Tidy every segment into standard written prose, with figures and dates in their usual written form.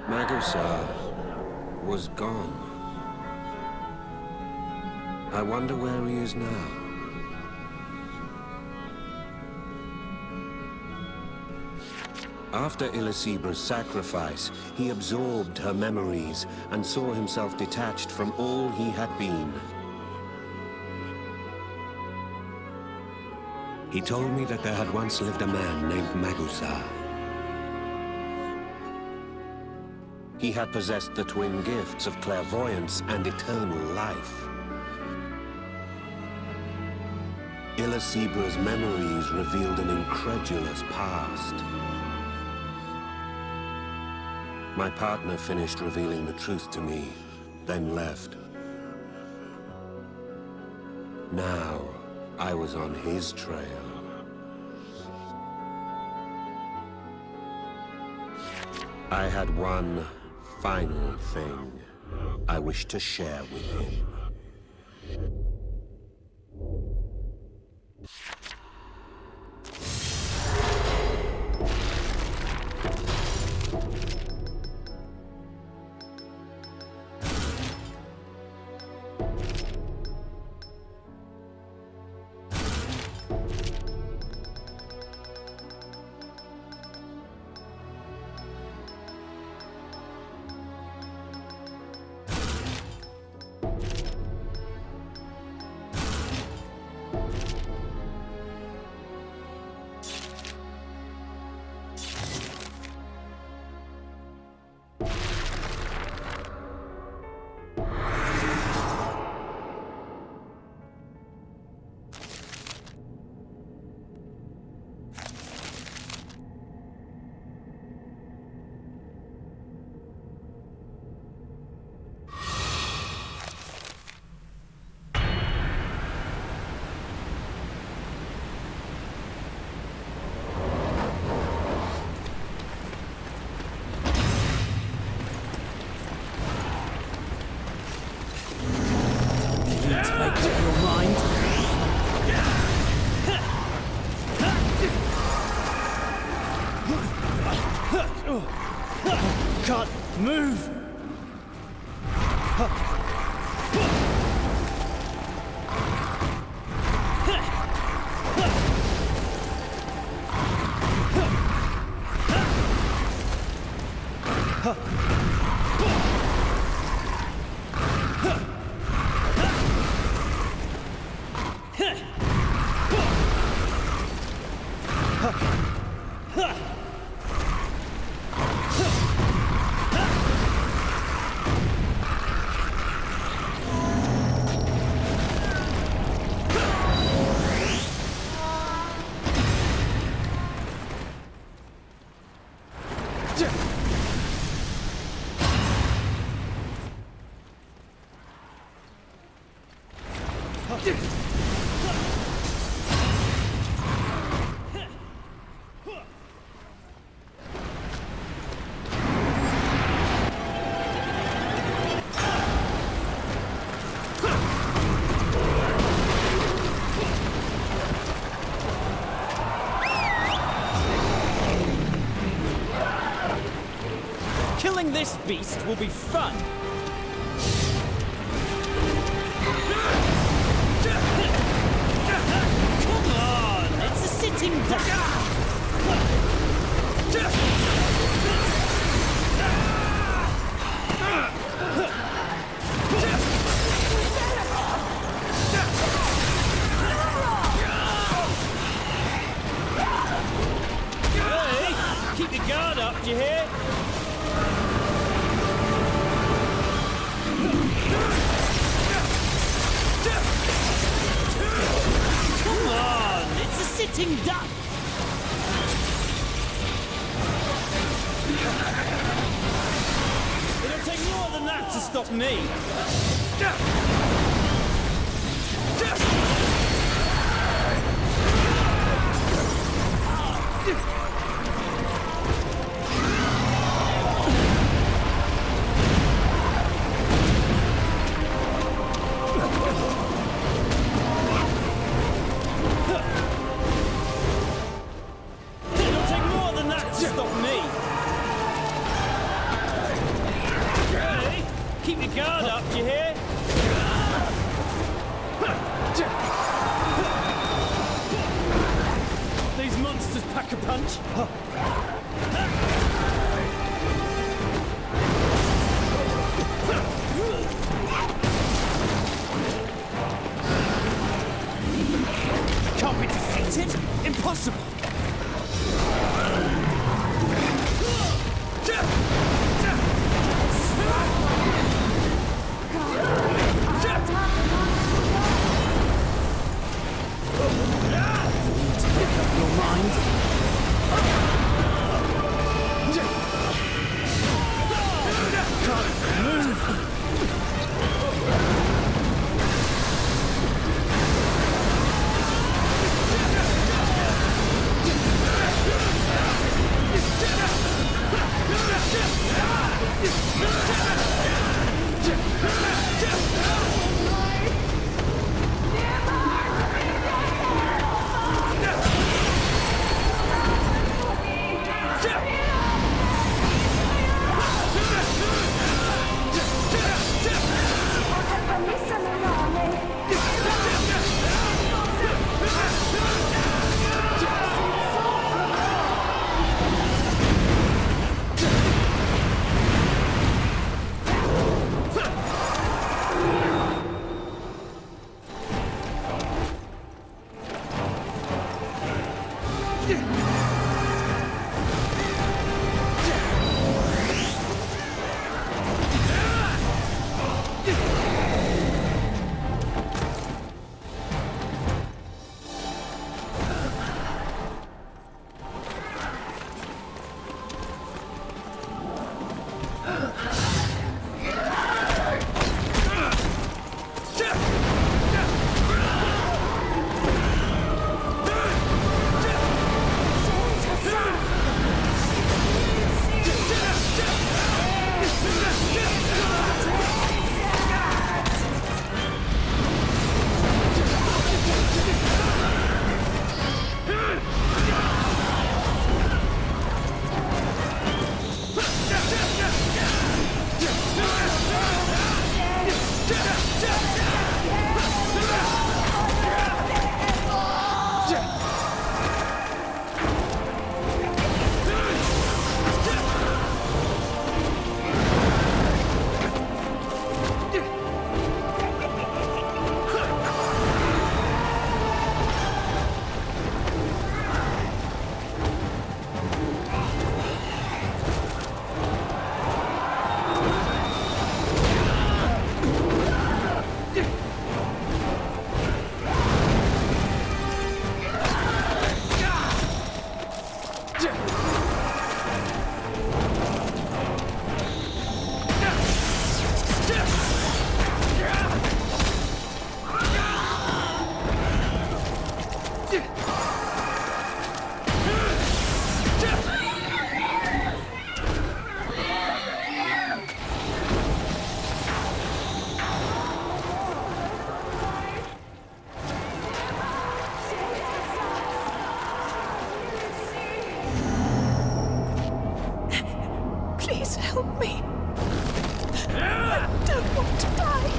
Magusar was gone. I wonder where he is now. After Illusibra's sacrifice, he absorbed her memories and saw himself detached from all he had been. He told me that there had once lived a man named Magusar. He had possessed the twin gifts of clairvoyance and eternal life. Illusibra's memories revealed an incredulous past. My partner finished revealing the truth to me, then left. Now, I was on his trail. I had one final thing I wish to share with him. Can't move! Killing this beast will be fun! Come on! It's a sitting duck! Hey! Keep your guard up, do you hear? Come on! It's a sitting duck! It'll take more than that to stop me! Keep your guard up, do you hear? These monsters pack a punch. Can't be defeated? Impossible! Your mind? Can't move! Please help me. I don't want to die.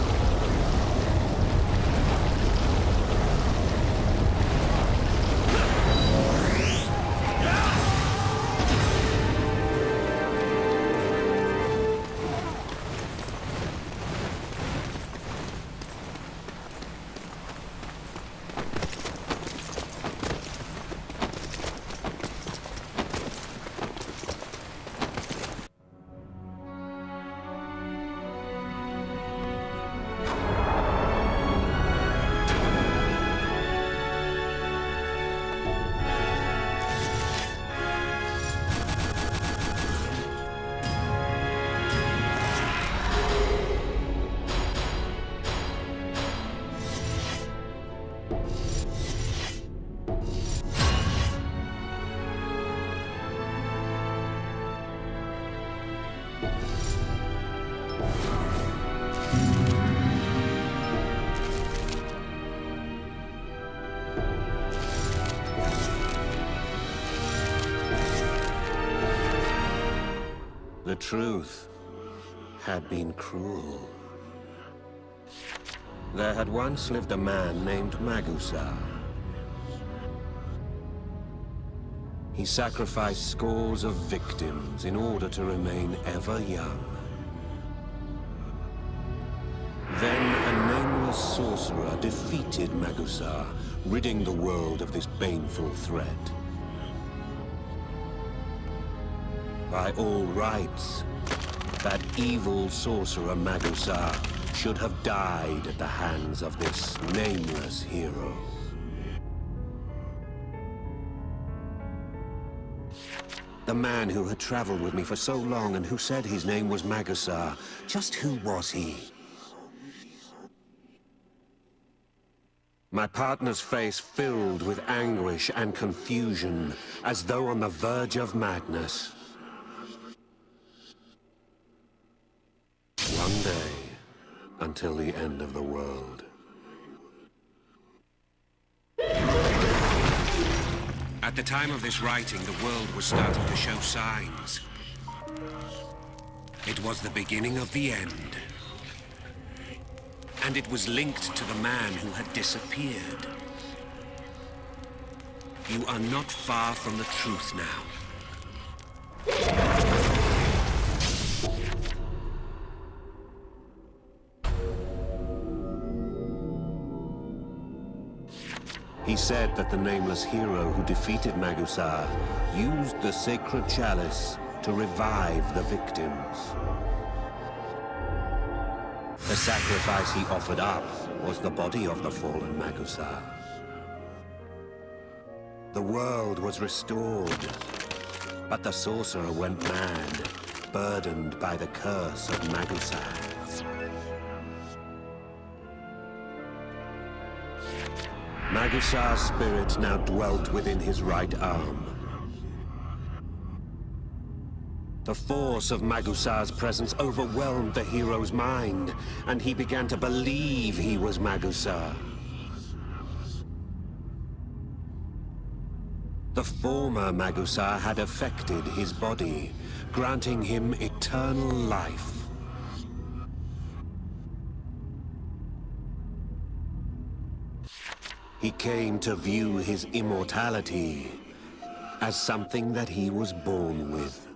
The truth had been cruel. There had once lived a man named Magusar. He sacrificed scores of victims in order to remain ever young. Then a nameless sorcerer defeated Magusar, ridding the world of this baneful threat. By all rights, that evil sorcerer Magusar should have died at the hands of this nameless hero. The man who had traveled with me for so long and who said his name was Magusar, just who was he? My partner's face filled with anguish and confusion, as though on the verge of madness. One day, until the end of the world. At the time of this writing, the world was starting to show signs. It was the beginning of the end. And it was linked to the man who had disappeared. You are not far from the truth now. He said that the nameless hero who defeated Magusar used the sacred chalice to revive the victims. The sacrifice he offered up was the body of the fallen Magusar. The world was restored, but the sorcerer went mad, burdened by the curse of Magusar. Magusar's spirit now dwelt within his right arm. The force of Magusar's presence overwhelmed the hero's mind, and he began to believe he was Magusar. The former Magusar had affected his body, granting him eternal life. He came to view his immortality as something that he was born with.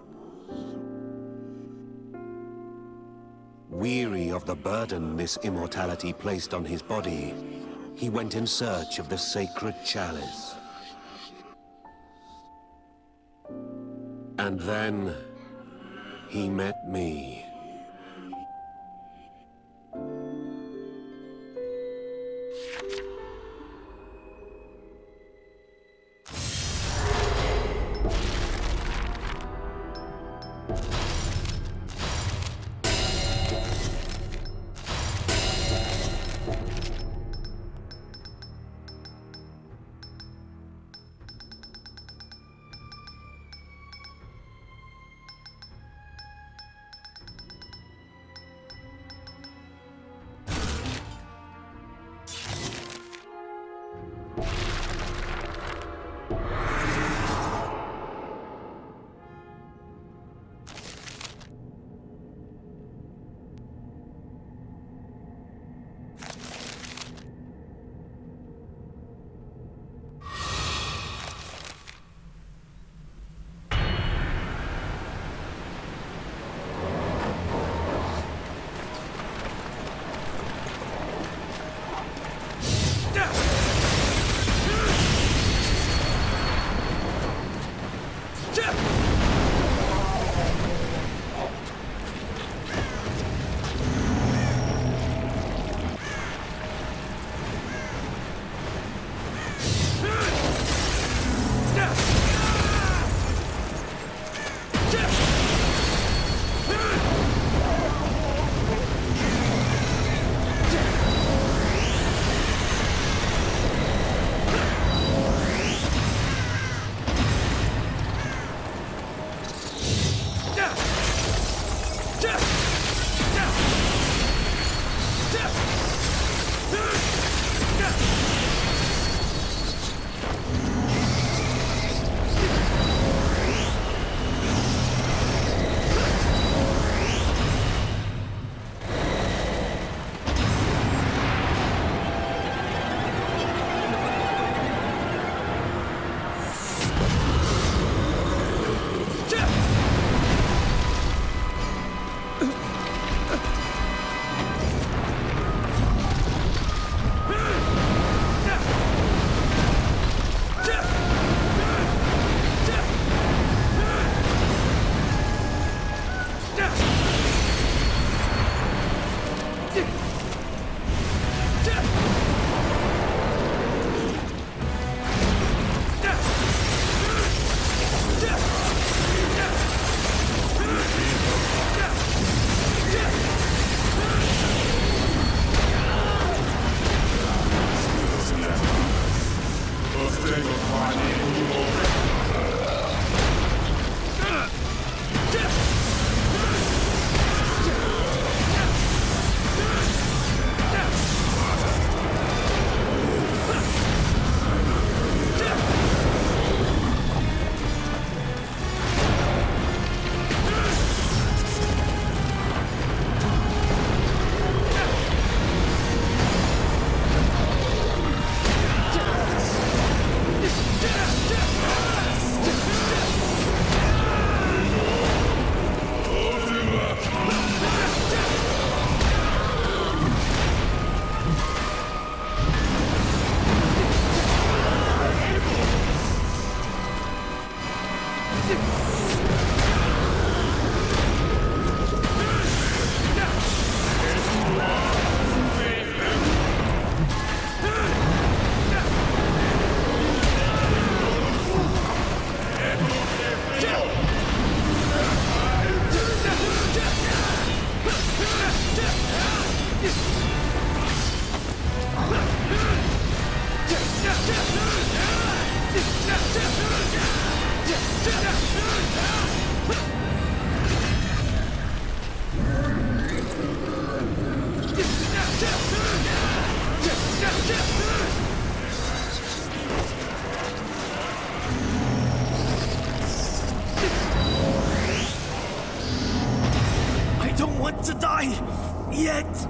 Weary of the burden this immortality placed on his body, he went in search of the sacred chalice. And then he met me. yet!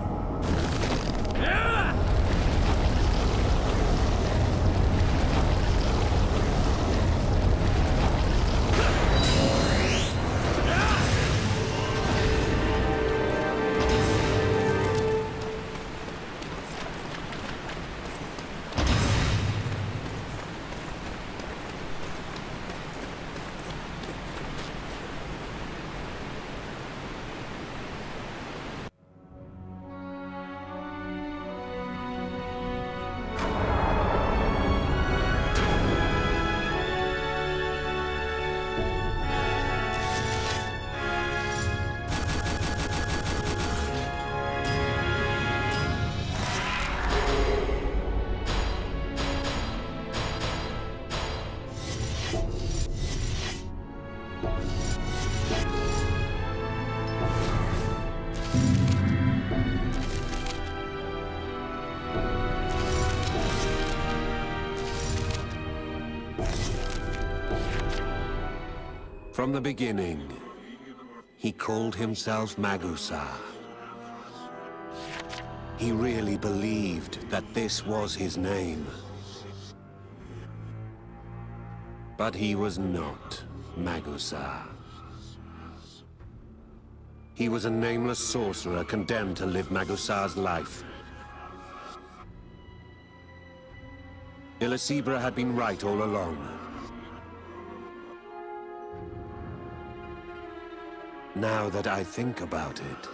From the beginning, he called himself Magusar. He really believed that this was his name. But he was not Magusar. He was a nameless sorcerer condemned to live Magusar's life. Illicebra had been right all along. Now that I think about it,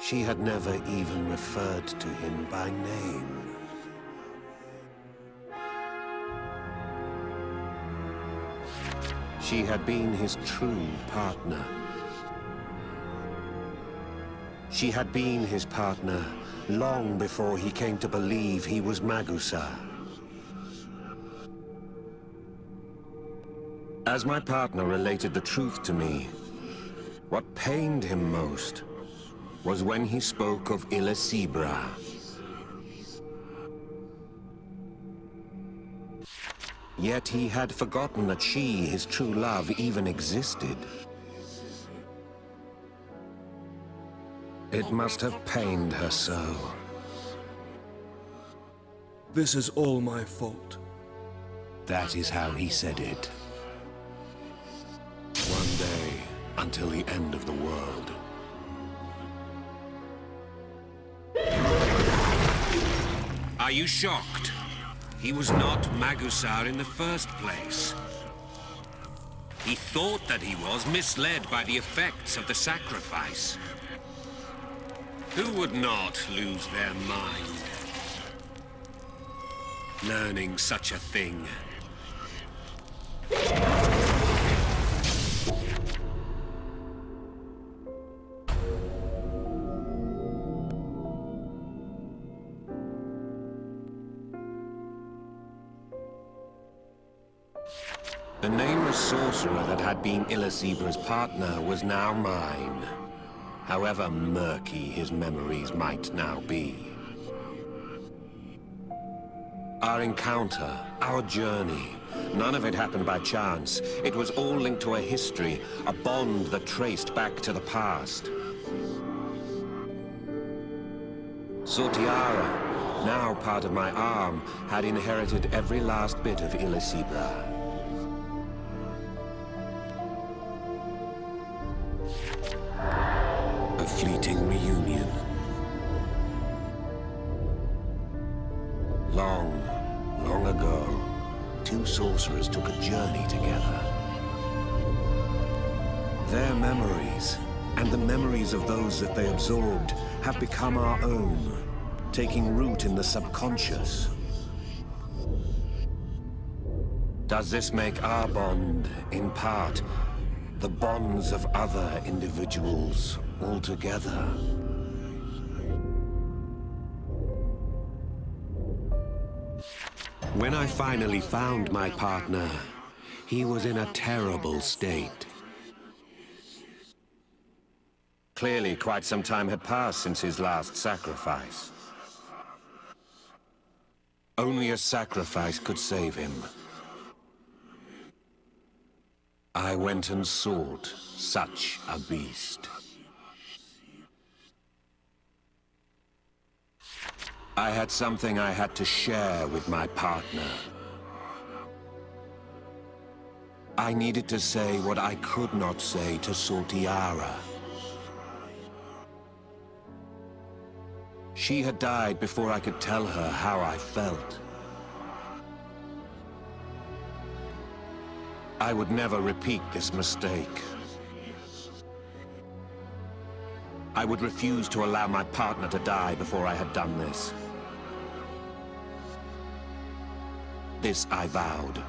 she had never even referred to him by name. She had been his true partner. She had been his partner long before he came to believe he was Magusar. As my partner related the truth to me, what pained him most was when he spoke of Illicebra. Yet he had forgotten that she, his true love, even existed. It must have pained her so. This is all my fault. That is how he said it. One day, until the end of the world. Are you shocked? He was not Magusar in the first place. He thought that he was, misled by the effects of the sacrifice. Who would not lose their mind learning such a thing? The nameless sorcerer that had been Illecebra's partner was now mine, however murky his memories might now be. Our encounter, our journey, none of it happened by chance. It was all linked to a history, a bond that traced back to the past. Sortiara, now part of my arm, had inherited every last bit of Illicebra. A fleeting reunion. Long ago, two sorcerers took a journey together. Their memories, and the memories of those that they absorbed, have become our own, taking root in the subconscious. Does this make our bond, in part, the bonds of other individuals altogether? When I finally found my partner, he was in a terrible state. Clearly, quite some time had passed since his last sacrifice. Only a sacrifice could save him. I went and sought such a beast. I had something I had to share with my partner. I needed to say what I could not say to Saltiara. She had died before I could tell her how I felt. I would never repeat this mistake. I would refuse to allow my partner to die before I had done this. This I vowed.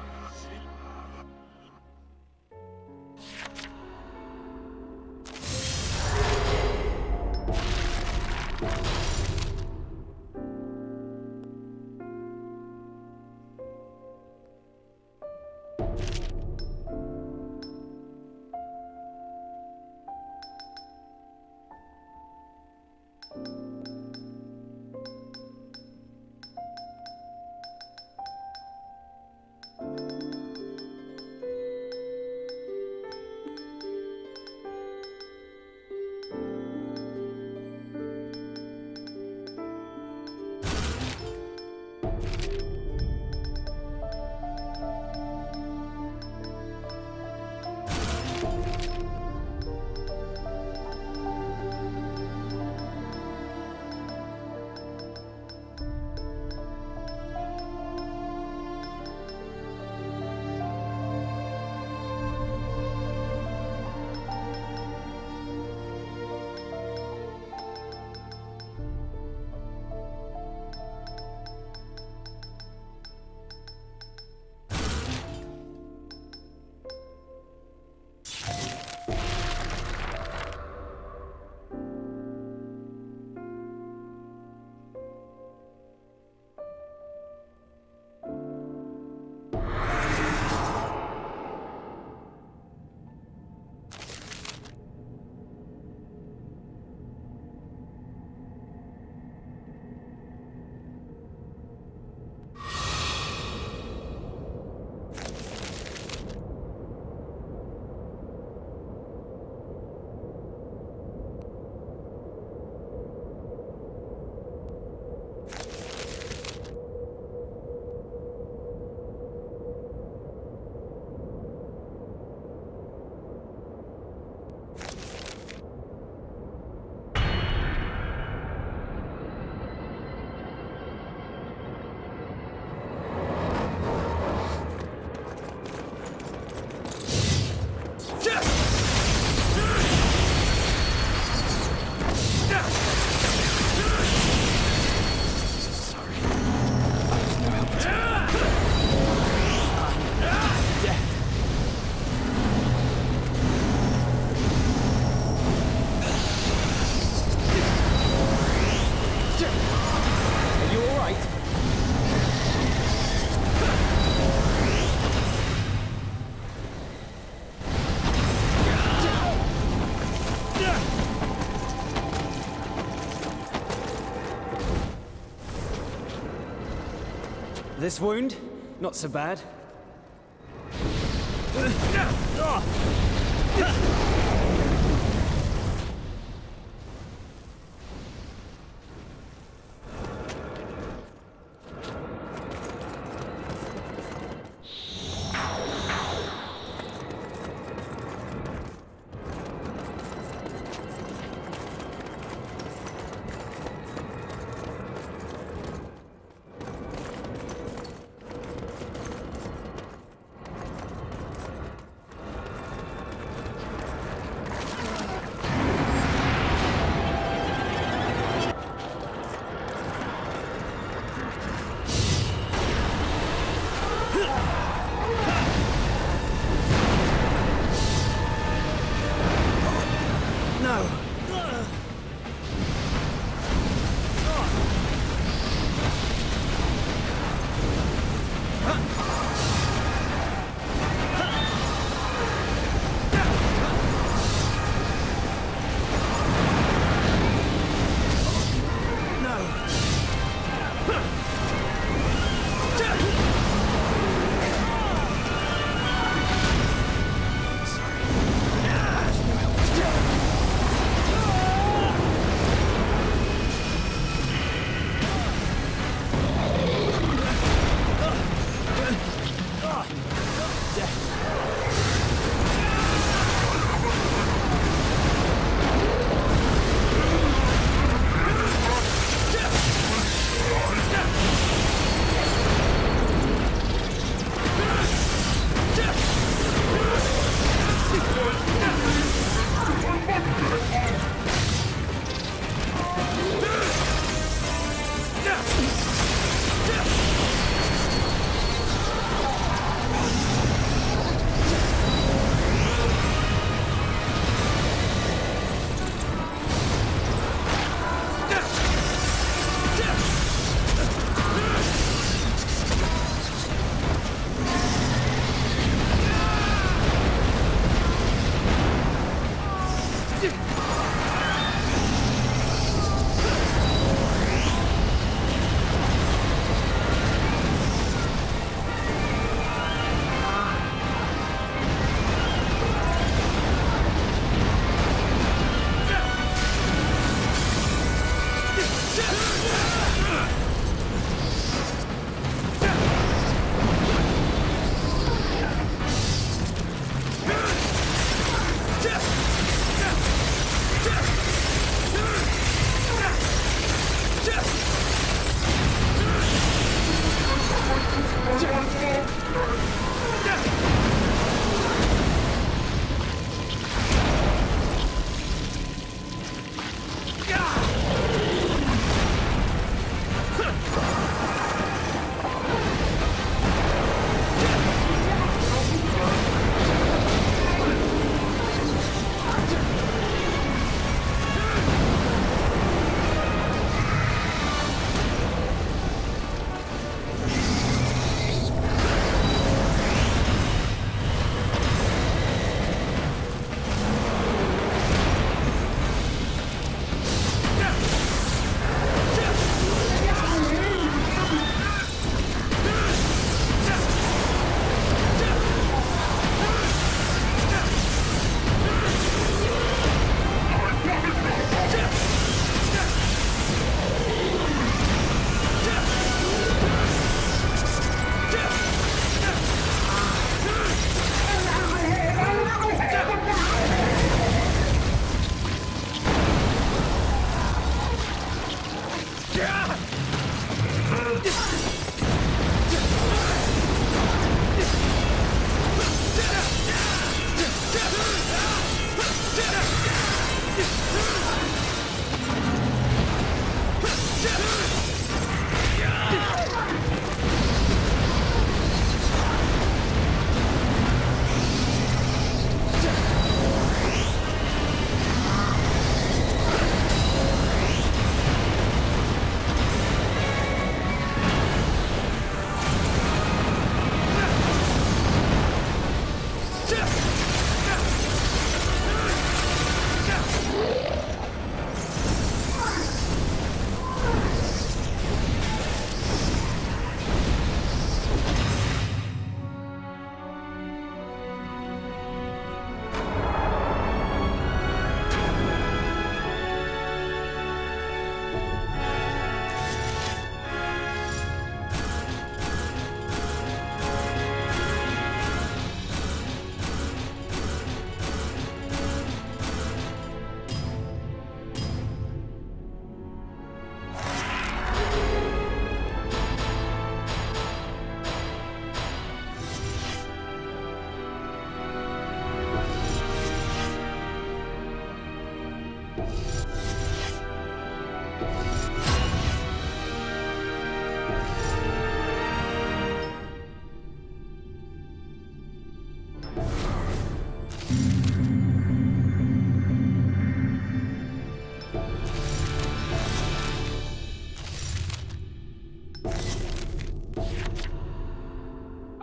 This wound? Not so bad.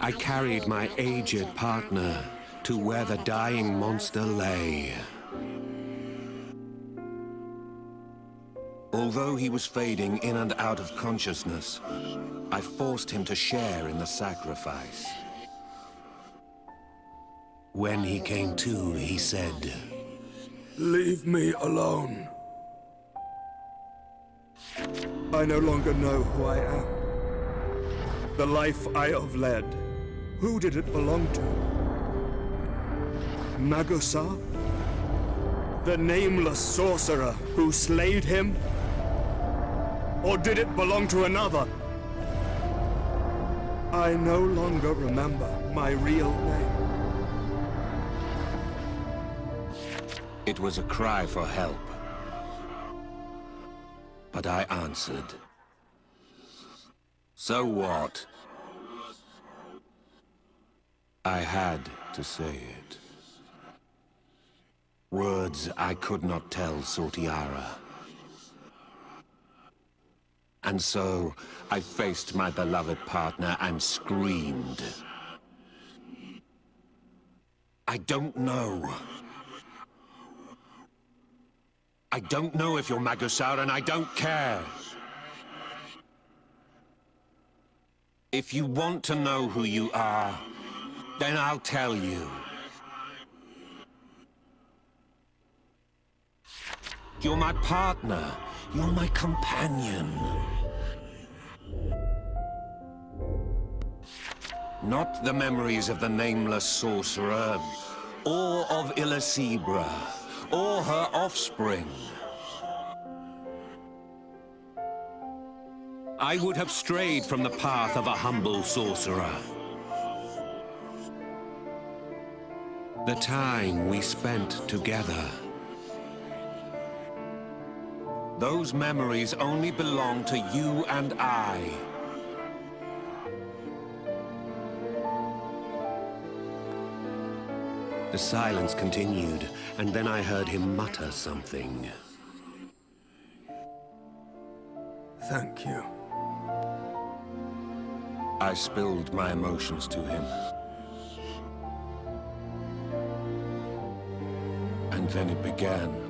I carried my aged partner to where the dying monster lay. Although he was fading in and out of consciousness, I forced him to share in the sacrifice. When he came to, he said, Leave me alone. I no longer know who I am. The life I have led, who did it belong to? Magusar? The nameless sorcerer who slayed him? Or did it belong to another? I no longer remember my real name. It was a cry for help. But I answered. So what? I had to say it. Words I could not tell Sortiara. And so, I faced my beloved partner and screamed. I don't know. I don't know if you're Magusar, and I don't care. If you want to know who you are, then I'll tell you. You're my partner. You're my companion. Not the memories of the nameless sorcerer, or of Illicebra, or her offspring. I would have strayed from the path of a humble sorcerer. The time we spent together. Those memories only belong to you and I. The silence continued, and then I heard him mutter something. Thank you. I spilled my emotions to him. And then it began.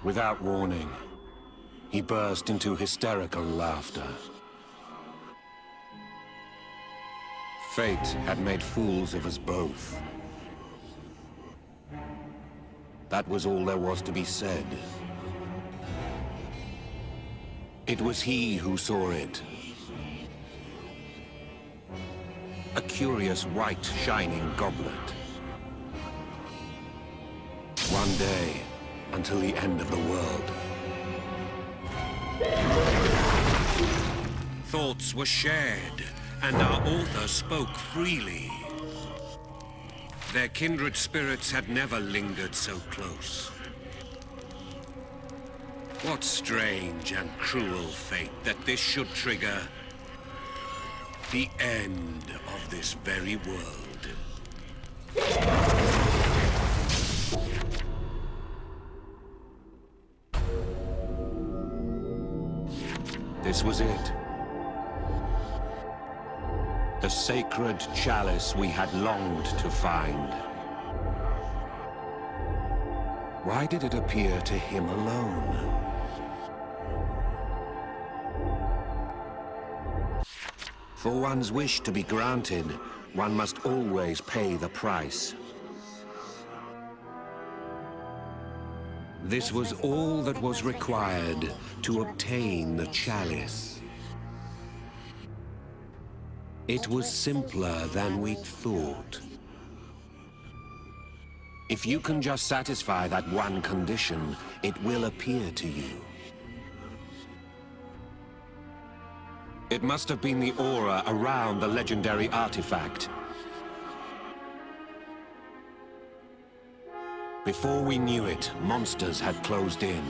Without warning, he burst into hysterical laughter. Fate had made fools of us both. That was all there was to be said. It was he who saw it. A curious white shining goblet. One day, until the end of the world. Thoughts were shared, and our author spoke freely. Their kindred spirits had never lingered so close. What strange and cruel fate that this should trigger the end of this very world. This was it. The sacred chalice we had longed to find. Why did it appear to him alone? For one's wish to be granted, one must always pay the price. This was all that was required to obtain the chalice. It was simpler than we'd thought. If you can just satisfy that one condition, it will appear to you. It must have been the aura around the legendary artifact. Before we knew it, monsters had closed in.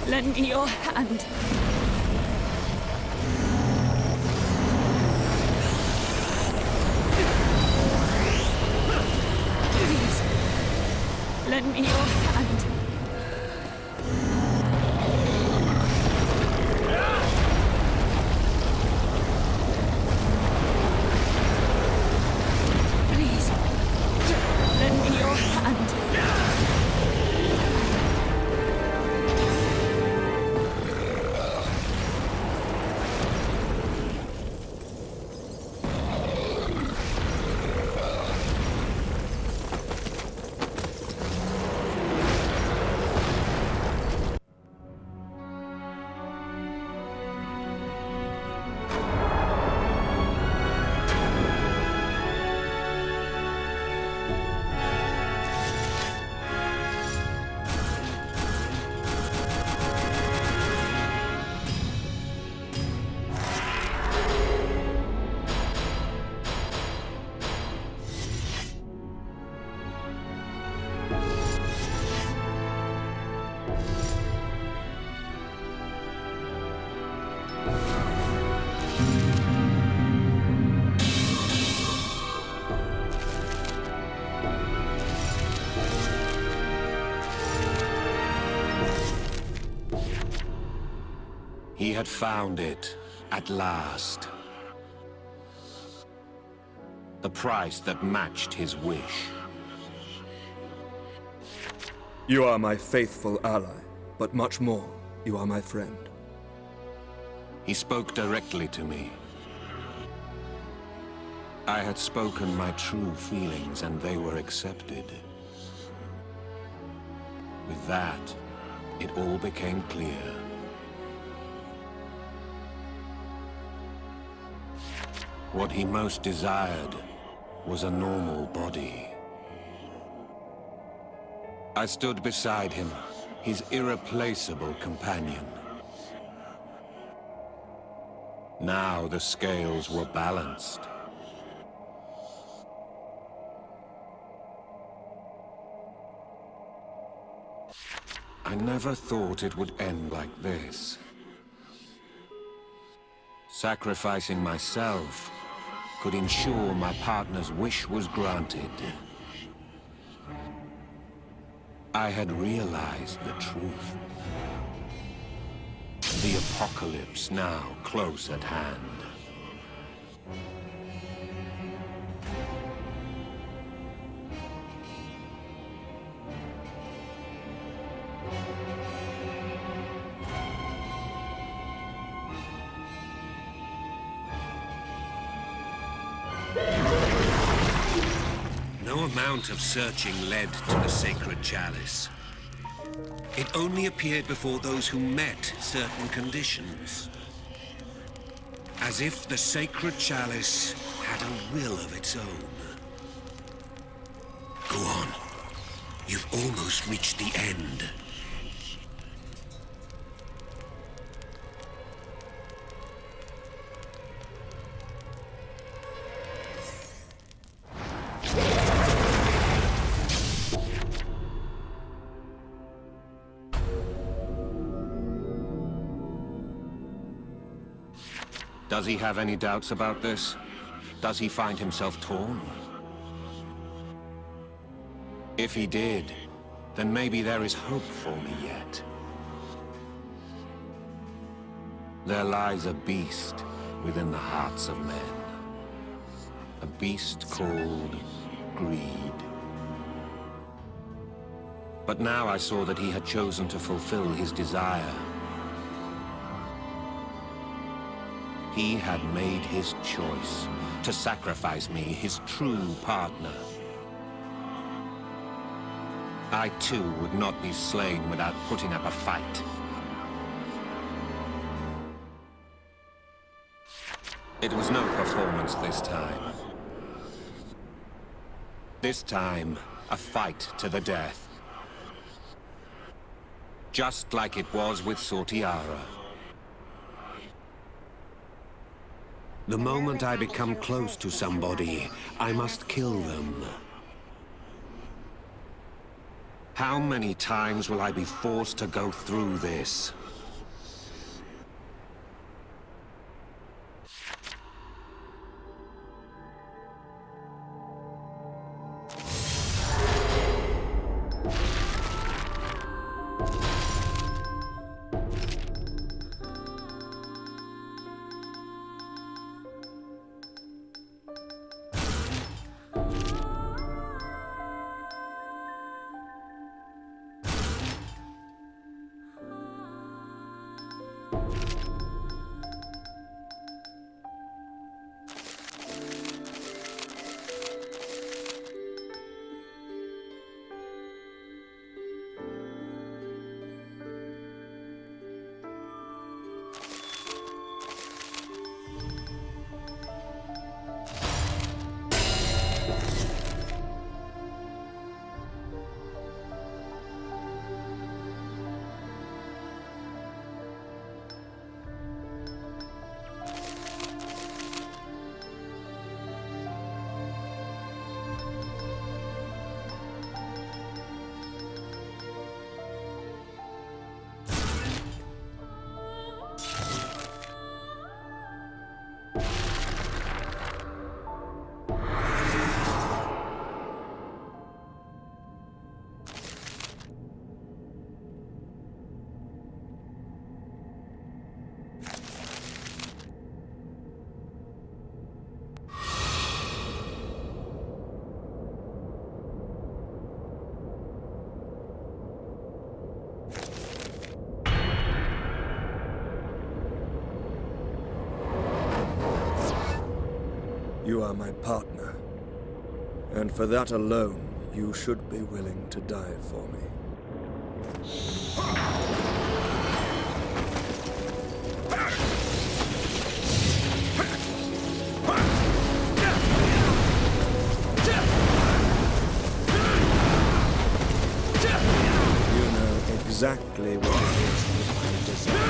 Lend me your hand. Please, lend me your hand. Please, lend me your hand. He had found it, at last. The price that matched his wish. You are my faithful ally, but much more, you are my friend. He spoke directly to me. I had spoken my true feelings, and they were accepted. With that, it all became clear. What he most desired was a normal body. I stood beside him, his irreplaceable companion. Now the scales were balanced. I never thought it would end like this. Sacrificing myself could ensure my partner's wish was granted. I had realized the truth. The apocalypse now close at hand. No amount of searching led to the sacred chalice. It only appeared before those who met certain conditions. As if the sacred chalice had a will of its own. Go on. You've almost reached the end. Does he have any doubts about this? Does he find himself torn? If he did, then maybe there is hope for me yet. There lies a beast within the hearts of men. A beast called greed. But now I saw that he had chosen to fulfill his desire. He had made his choice to sacrifice me, his true partner. I too would not be slain without putting up a fight. It was no performance this time. This time, a fight to the death. Just like it was with Sortiara. The moment I become close to somebody, I must kill them. How many times will I be forced to go through this? You are my partner, and for that alone, you should be willing to die for me. You know exactly what it is that I desire.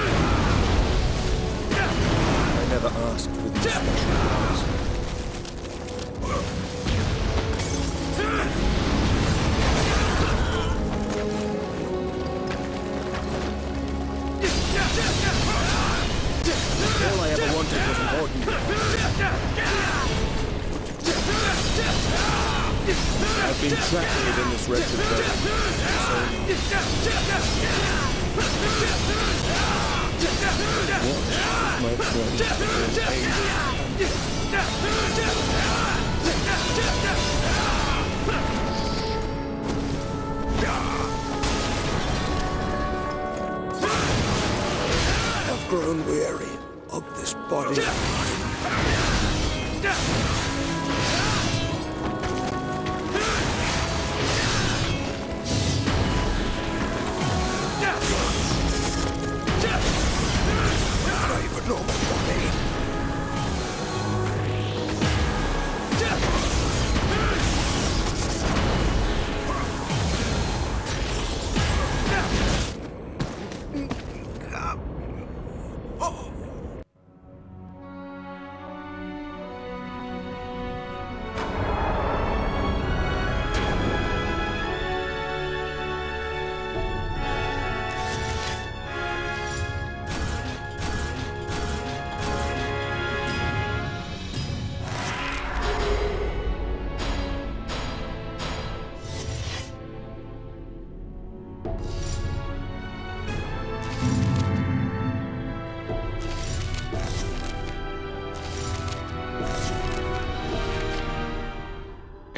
I never asked for these special. All I ever wanted was an ordinary. I've been trapped within this wretched boat for so long. What is my I've grown weary of this body. Not even normal body.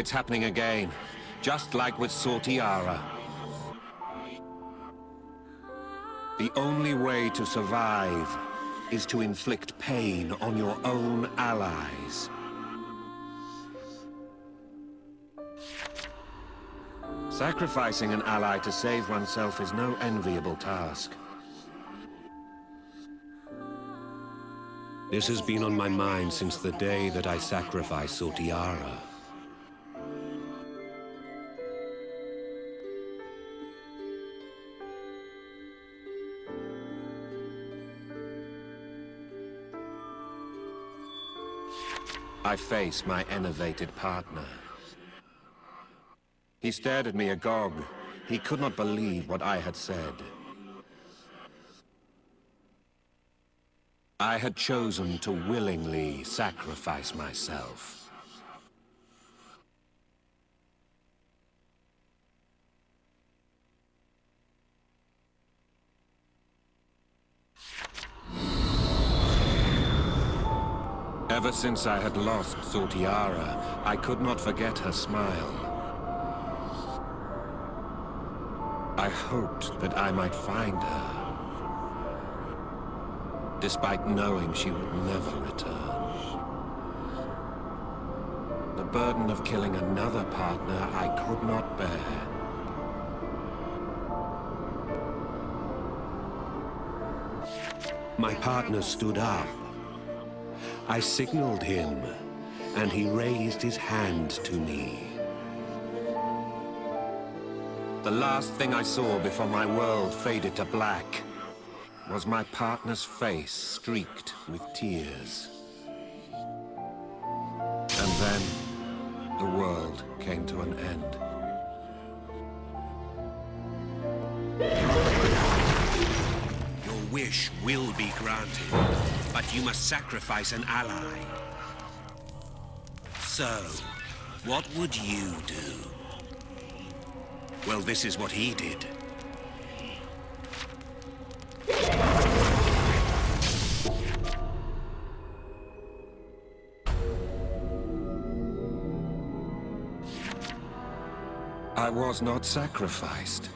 it's happening again, just like with Sortiara. The only way to survive is to inflict pain on your own allies. Sacrificing an ally to save oneself is no enviable task. This has been on my mind since the day that I sacrificed Sortiara. I face my enervated partner. He stared at me agog. He could not believe what I had said. I had chosen to willingly sacrifice myself. Ever since I had lost Sortiara, I could not forget her smile. I hoped that I might find her, despite knowing she would never return. The burden of killing another partner I could not bear. My partner stood up. I signaled him, and he raised his hand to me. The last thing I saw before my world faded to black was my partner's face streaked with tears. And then, the world came to an end. Your wish will be granted, but you must sacrifice an ally. So, what would you do? Well, this is what he did. I was not sacrificed.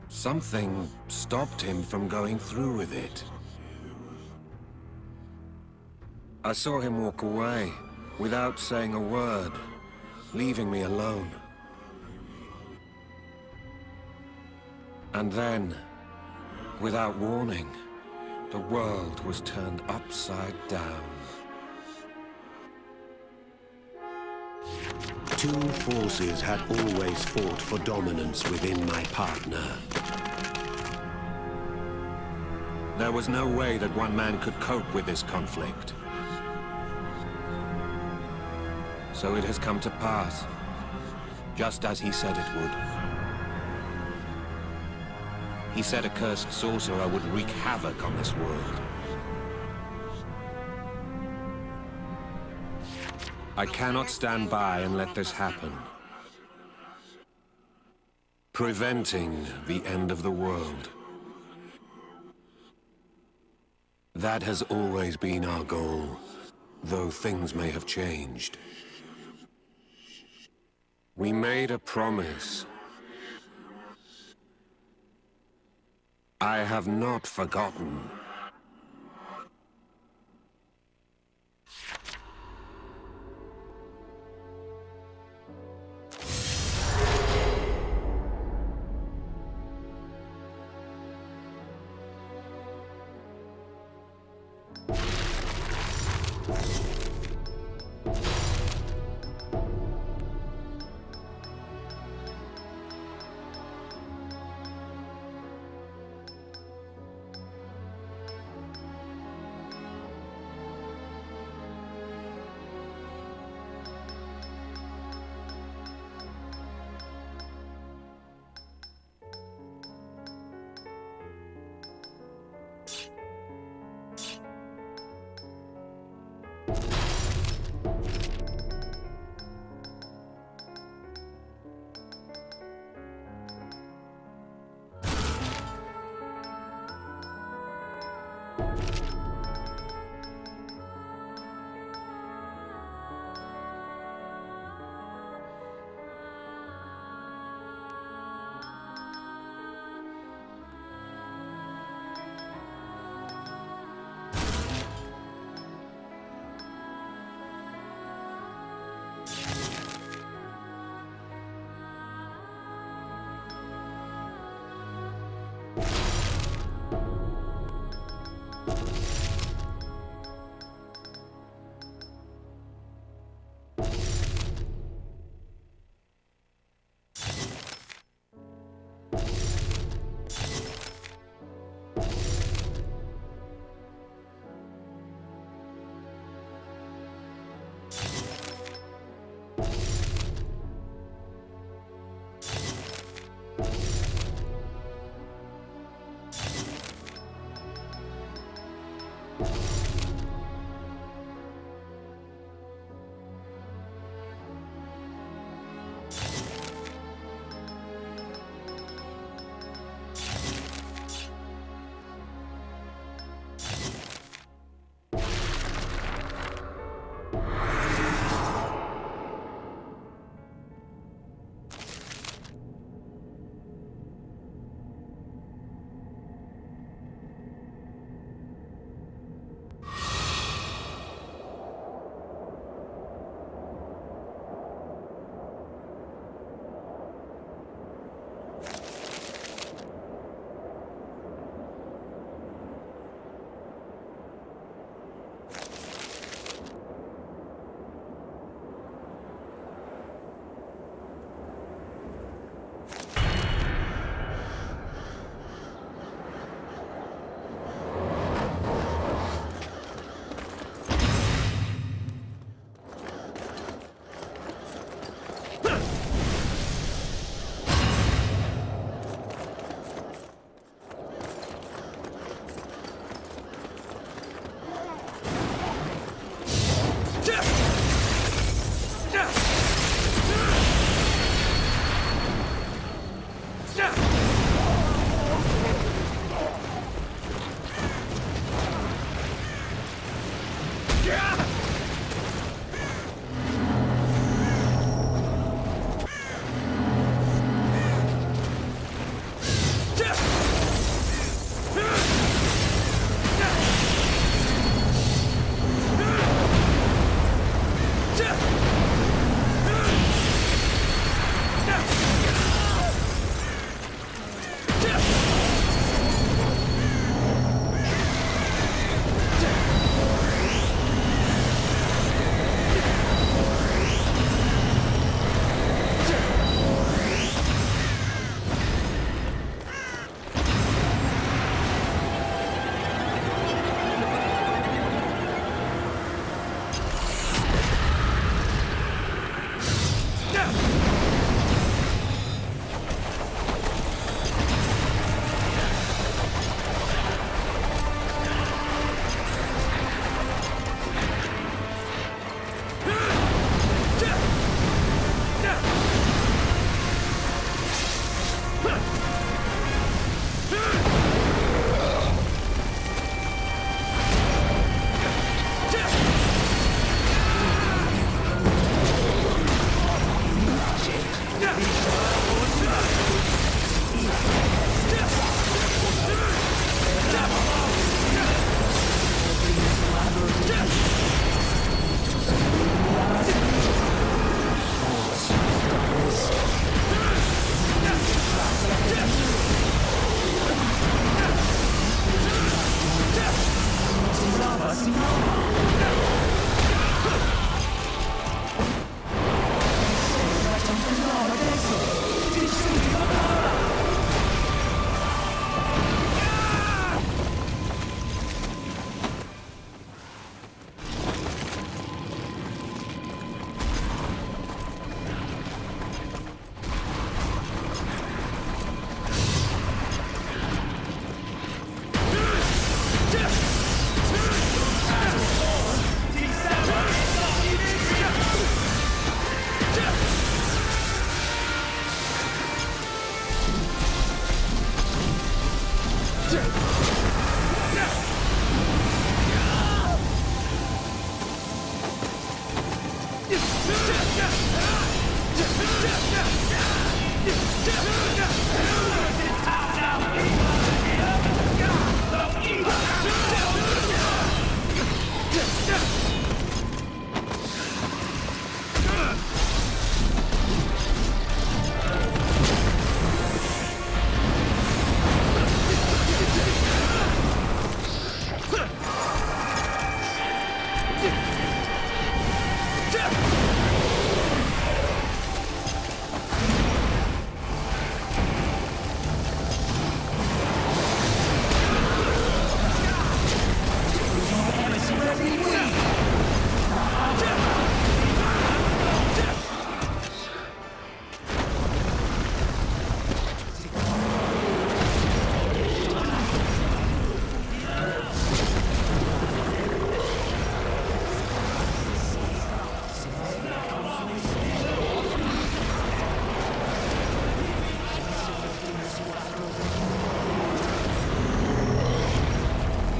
Something stopped him from going through with it. I saw him walk away without saying a word, leaving me alone. And then, without warning, the world was turned upside down. Two forces had always fought for dominance within my partner. There was no way that one man could cope with this conflict. So it has come to pass, just as he said it would. He said a cursed sorcerer would wreak havoc on this world. I cannot stand by and let this happen. Preventing the end of the world. That has always been our goal, though things may have changed. We made a promise. I have not forgotten.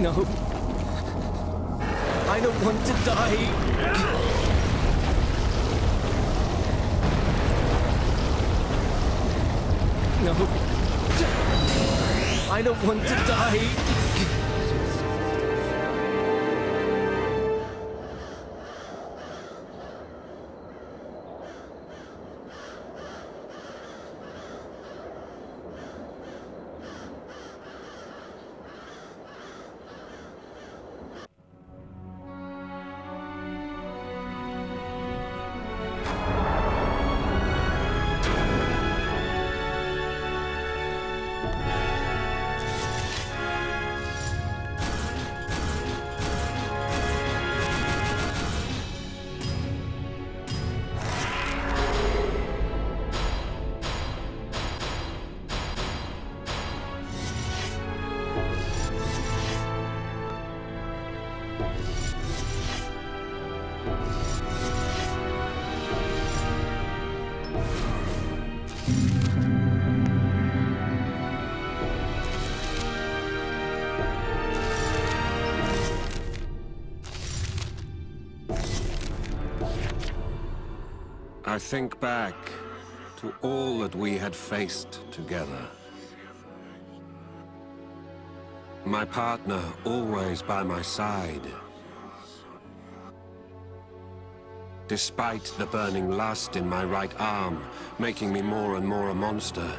No. I don't want to die. No. I don't want to die. I think back to all that we had faced together. My partner always by my side. Despite the burning lust in my right arm, making me more and more a monster.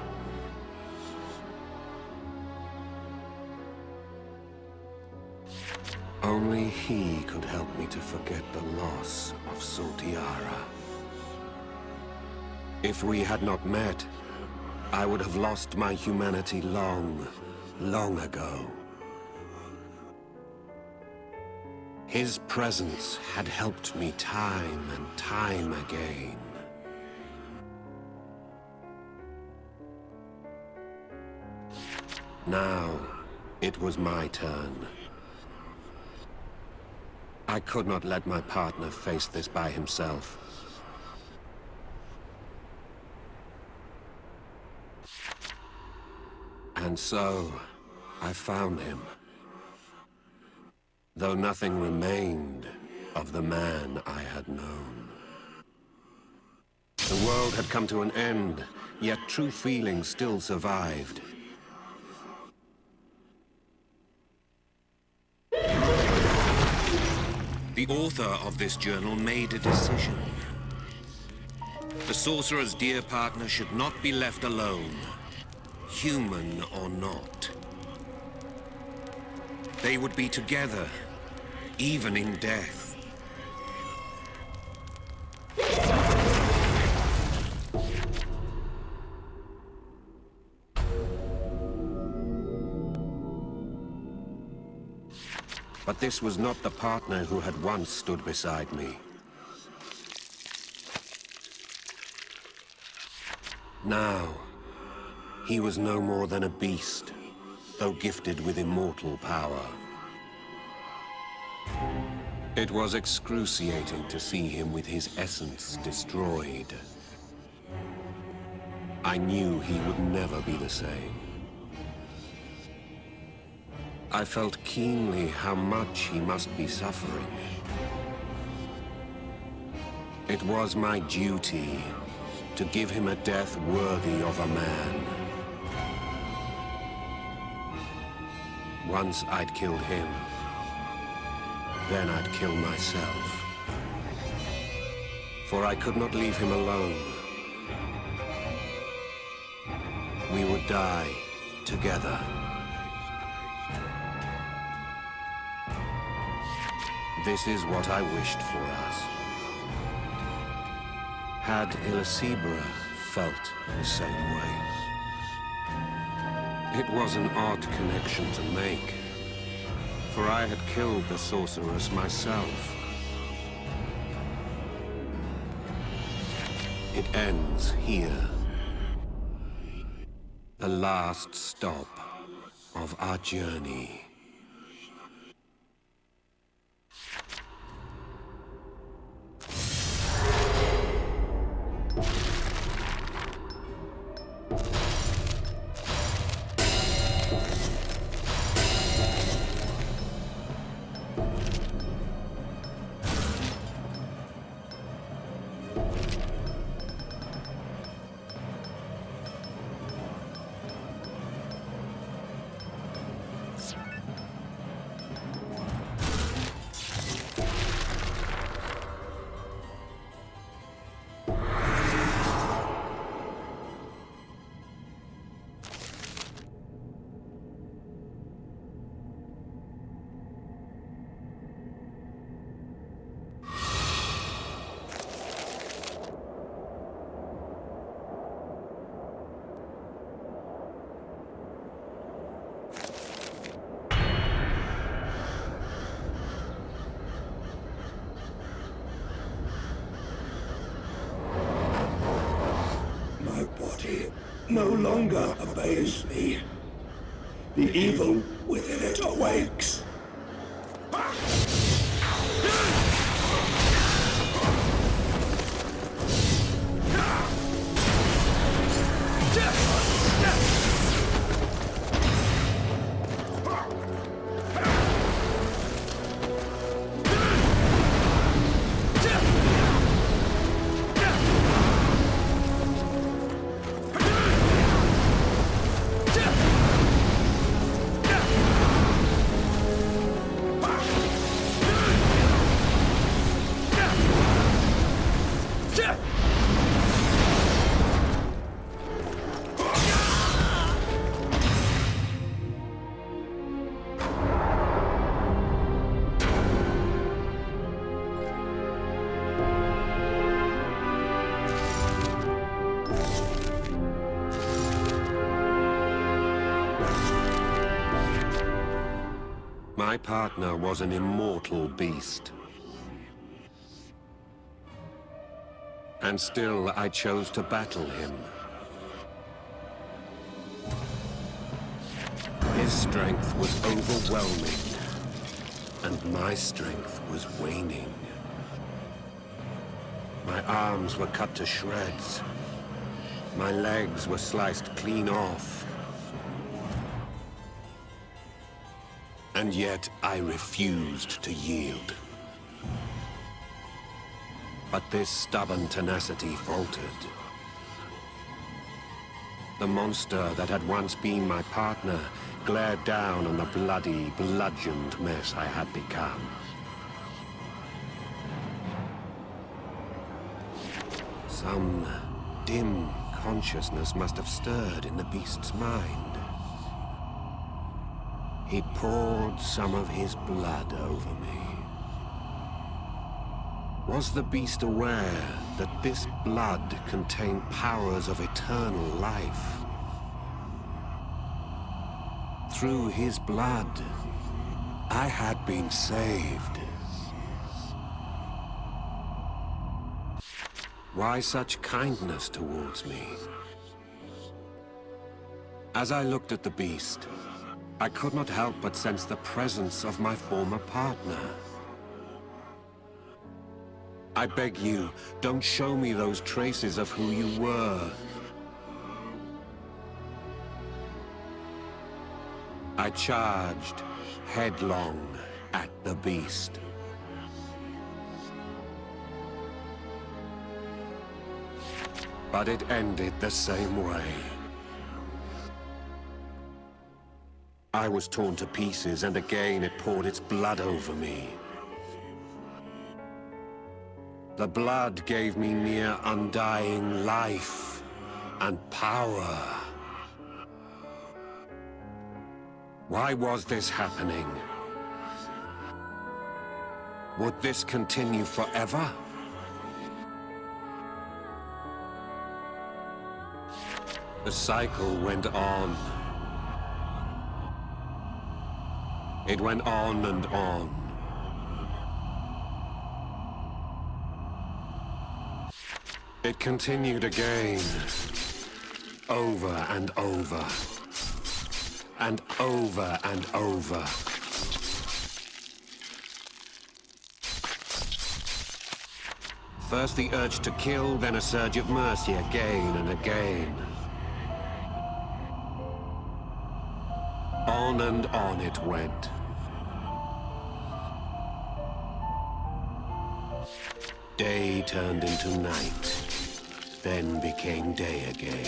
Only he could help me to forget the loss of Sultiara. If we had not met, I would have lost my humanity long, long ago. His presence had helped me time and time again. Now, it was my turn. I could not let my partner face this by himself. And so, I found him. Though nothing remained of the man I had known. The world had come to an end, yet true feeling still survived. The author of this journal made a decision. The sorcerer's dear partner should not be left alone. Human or not. They would be together, even in death. But this was not the partner who had once stood beside me. Now, he was no more than a beast, though gifted with immortal power. It was excruciating to see him with his essence destroyed. I knew he would never be the same. I felt keenly how much he must be suffering. It was my duty to give him a death worthy of a man. Once I'd killed him, then I'd kill myself. For I could not leave him alone. We would die together. This is what I wished for us. Had Illicebra felt the same way? It was an odd connection to make, for I had killed the sorceress myself. It ends here. The last stop of our journey. longer obeys me. The evil within it awakes. My partner was an immortal beast. And still, I chose to battle him. His strength was overwhelming, and my strength was waning. My arms were cut to shreds. My legs were sliced clean off. And yet, I refused to yield. But this stubborn tenacity faltered. The monster that had once been my partner glared down on the bloody, bludgeoned mess I had become. Some dim consciousness must have stirred in the beast's mind. He poured some of his blood over me. Was the beast aware that this blood contained powers of eternal life? Through his blood, I had been saved. Why such kindness towards me? As I looked at the beast, I could not help but sense the presence of my former partner. I beg you, don't show me those traces of who you were. I charged headlong at the beast. But it ended the same way. I was torn to pieces, and again it poured its blood over me. The blood gave me near undying life and power. Why was this happening? Would this continue forever? The cycle went on. It went on and on. It continued again, over and over, and over and over. First the urge to kill, then a surge of mercy again and again. On and on it went. Day turned into night, then became day again.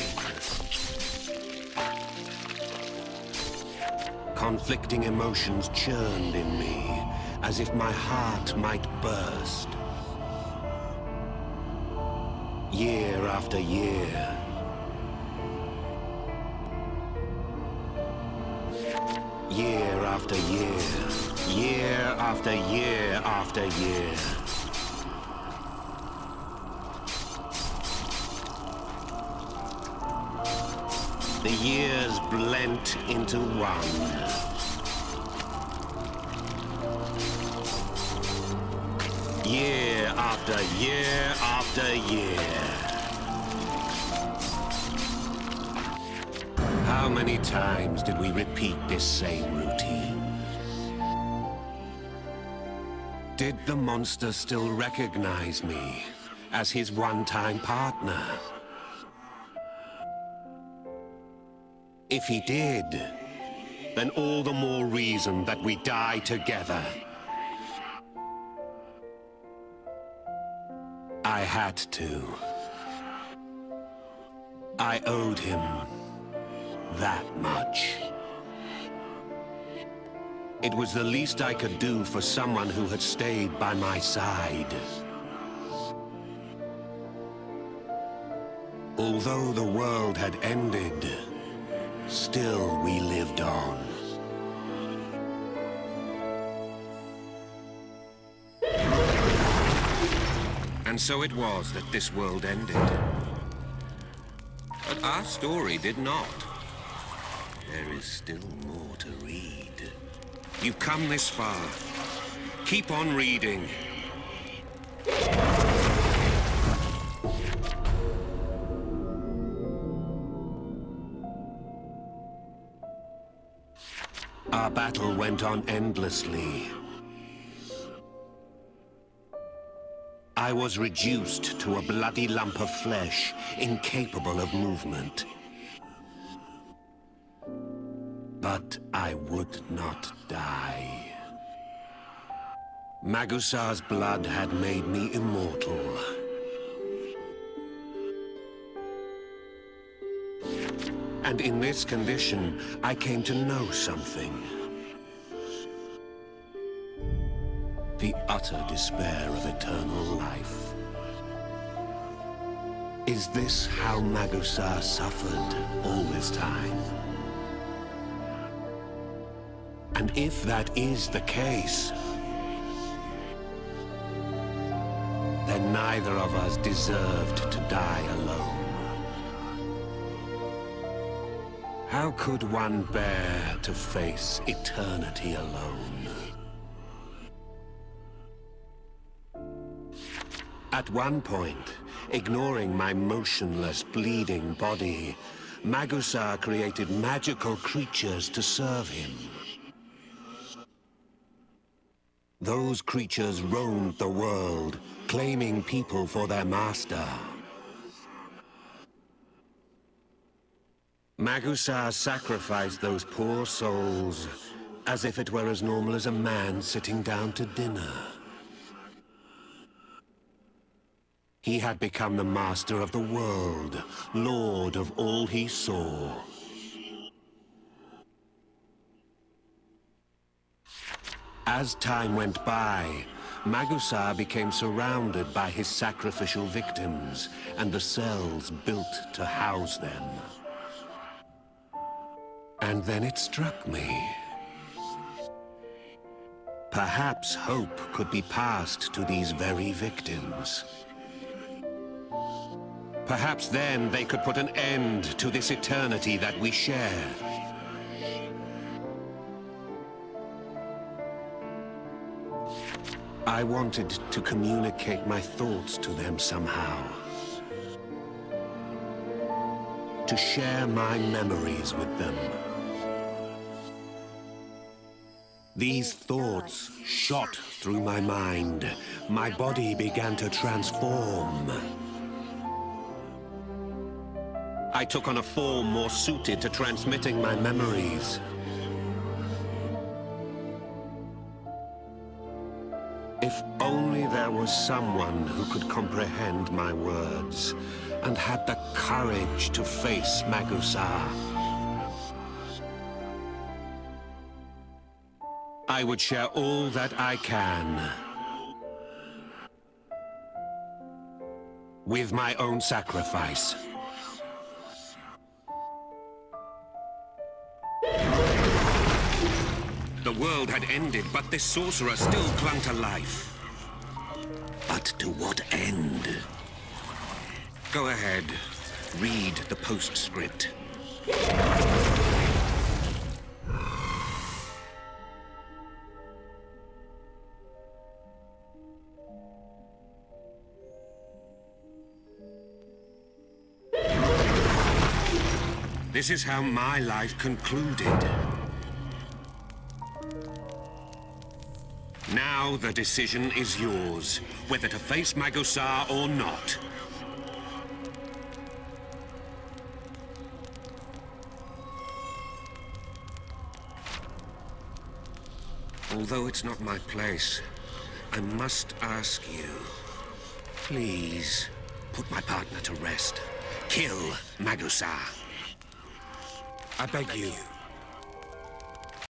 Conflicting emotions churned in me, as if my heart might burst. Year after year, year after year, year after year after year. The years blent into one. Year after year after year. How many times did we repeat this same routine? Did the monster still recognize me as his one-time partner? If he did, then all the more reason that we die together. I had to. I owed him that much. It was the least I could do for someone who had stayed by my side. Although the world had ended, still we lived on. And so it was that this world ended. But our story did not. There is still more to read. You've come this far. Keep on reading. Our battle went on endlessly. I was reduced to a bloody lump of flesh, incapable of movement. But I would not die. Magusar's blood had made me immortal. And in this condition, I came to know something. The utter despair of eternal life. Is this how Magusar suffered all this time? And if that is the case, then neither of us deserved to die alone. How could one bear to face eternity alone? At one point, ignoring my motionless, bleeding body, Magusar created magical creatures to serve him. Those creatures roamed the world, claiming people for their master. Magusar sacrificed those poor souls as if it were as normal as a man sitting down to dinner. He had become the master of the world, lord of all he saw. As time went by, Magusar became surrounded by his sacrificial victims and the cells built to house them. And then it struck me. Perhaps hope could be passed to these very victims. Perhaps then they could put an end to this eternity that we share. I wanted to communicate my thoughts to them somehow. To share my memories with them. These thoughts shot through my mind. My body began to transform. I took on a form more suited to transmitting my memories. If only there was someone who could comprehend my words and had the courage to face Magusar. I would share all that I can with my own sacrifice. The world had ended, but this sorcerer still clung to life. But to what end? Go ahead, read the postscript. This is how my life concluded. Now the decision is yours, whether to face Magusar or not. Although it's not my place, I must ask you, please, put my partner to rest. Kill Magusar. I beg you.